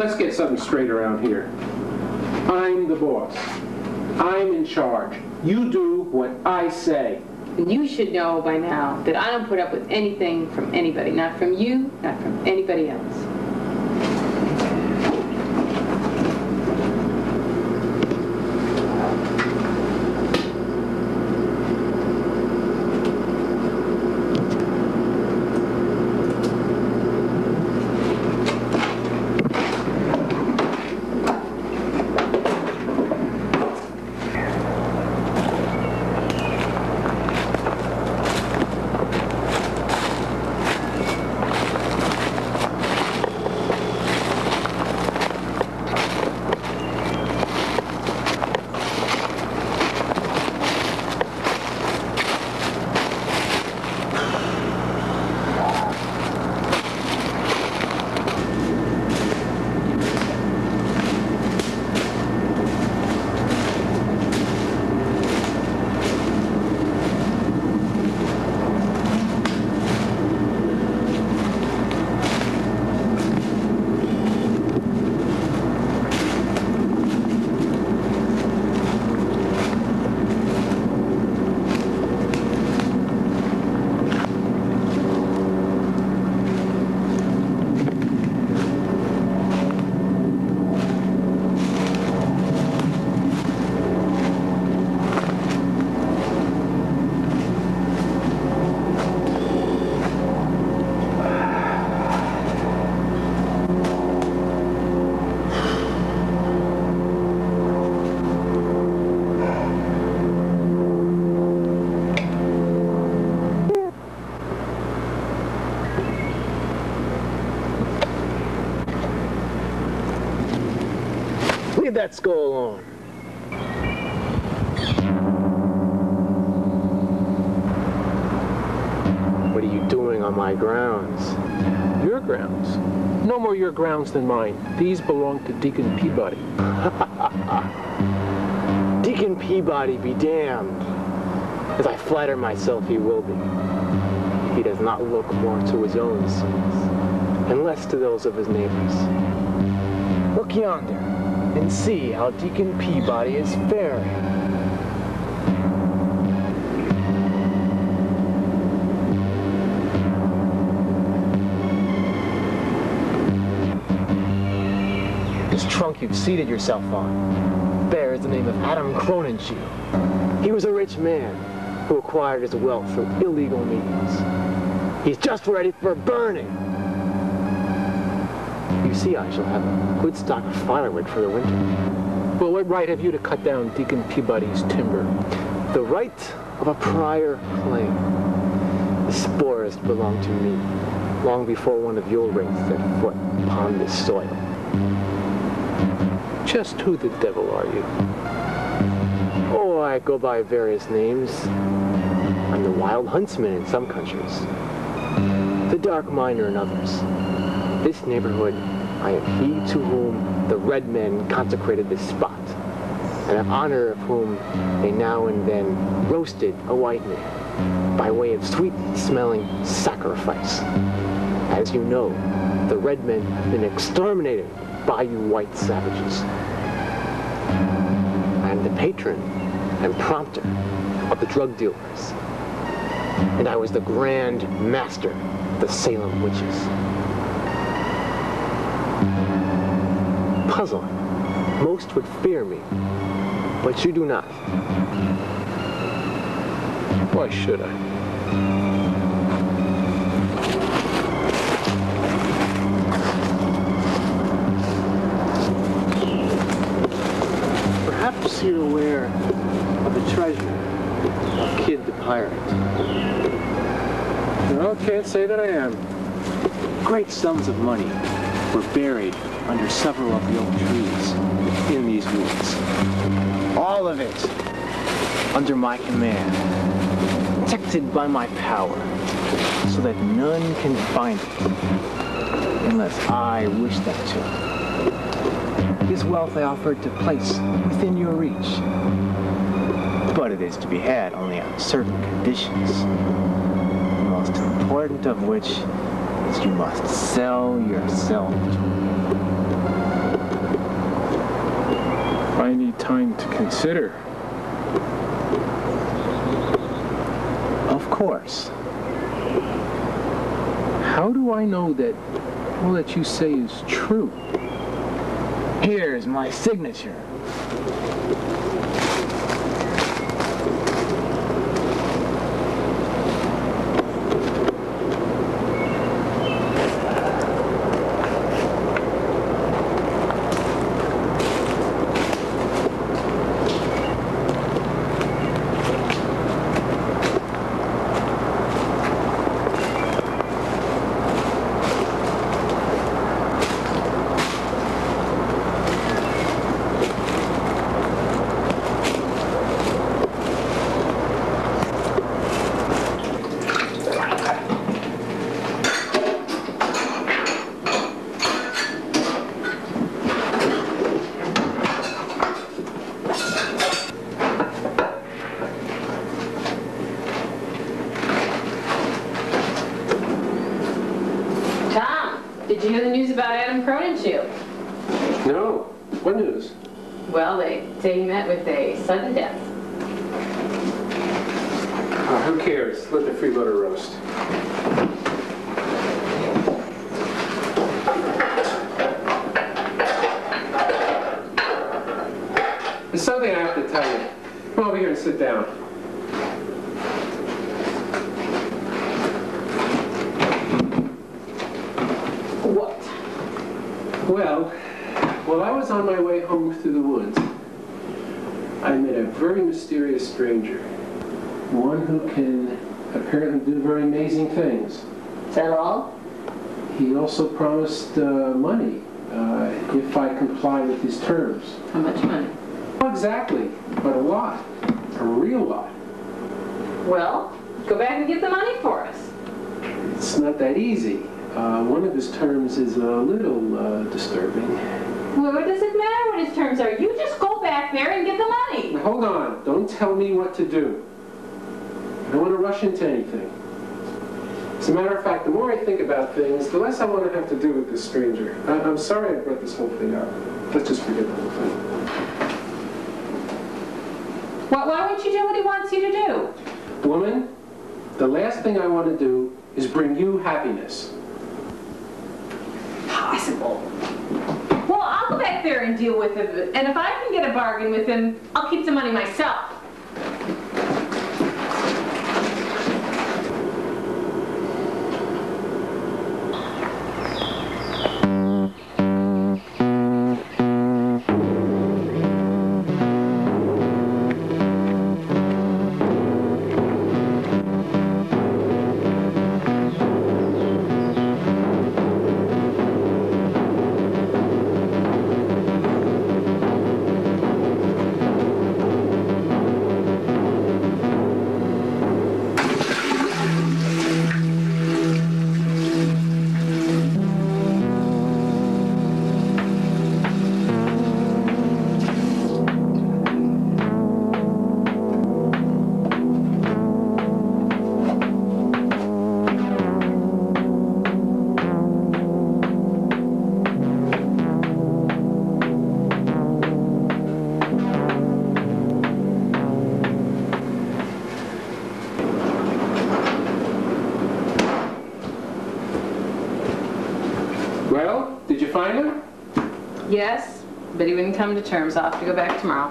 Let's get something straight around here. I'm the boss. I'm in charge. You do what I say. And you should know by now that I don't put up with anything from anybody. Not from you, not from anybody else. Leave that skull alone. What are you doing on my grounds? Your grounds? No more your grounds than mine. These belong to Deacon Peabody. Deacon Peabody be damned. As I flatter myself he will be. He does not look more to his own sins, and less to those of his neighbors. Look yonder, and see how Deacon Peabody is faring. This trunk you've seated yourself on bears the name of Adam Cronenshield. He was a rich man who acquired his wealth through illegal means. He's just ready for burning. You see, I shall have a good stock of firewood for the winter. Well, what right have you to cut down Deacon Peabody's timber? The right of a prior claim. The spores belong to me, long before one of your race set foot upon this soil. Just who the devil are you? Oh, I go by various names. I'm the wild huntsman in some countries, the dark miner in others. This neighborhood, I am he to whom the red men consecrated this spot, and in honor of whom they now and then roasted a white man by way of sweet-smelling sacrifice. As you know, the red men have been exterminated by you white savages. I am the patron and prompter of the drug dealers, and I was the grand master of the Salem witches. Puzzling. Most would fear me, but you do not. Why should I? Perhaps you're aware of the treasure of Kid the Pirate. No, can't say that I am. Great sums of money were buried under several of the oak trees in these woods. All of it under my command, protected by my power, so that none can find it unless I wish them to. This wealth I offered to place within your reach, but it is to be had only on certain conditions, the most important of which is you must sell yourself to me. consider. Of course. How do I know that all that you say is true? Here's my signature. Did you hear the news about Adam Cronin's? No. What news? Well, they say he met with a sudden death. Who cares? Let the freeloader roast. There's something I have to tell you. Come over here and sit down. What? Well, while I was on my way home through the woods, I met a very mysterious stranger. One who can apparently do very amazing things. Is that all? He also promised money if I comply with his terms. How much money? Not exactly, but a lot. A real lot. Well, go back and get the money for us. It's not that easy. One of his terms is a little disturbing. Well, what does it matter what his terms are? You just go back there and get the money. Now, hold on. Don't tell me what to do. I don't want to rush into anything. As a matter of fact, the more I think about things, the less I want to have to do with this stranger. I'm sorry I brought this whole thing up. Let's just forget the whole thing. Why won't you do what he wants you to do? Woman, the last thing I want to do is bring you happiness. Possible. Well, I'll go back there and deal with it, and if I can get a bargain with him, I'll keep the money myself. Well, did you find him? Yes, but he wouldn't come to terms. I'll have to go back tomorrow.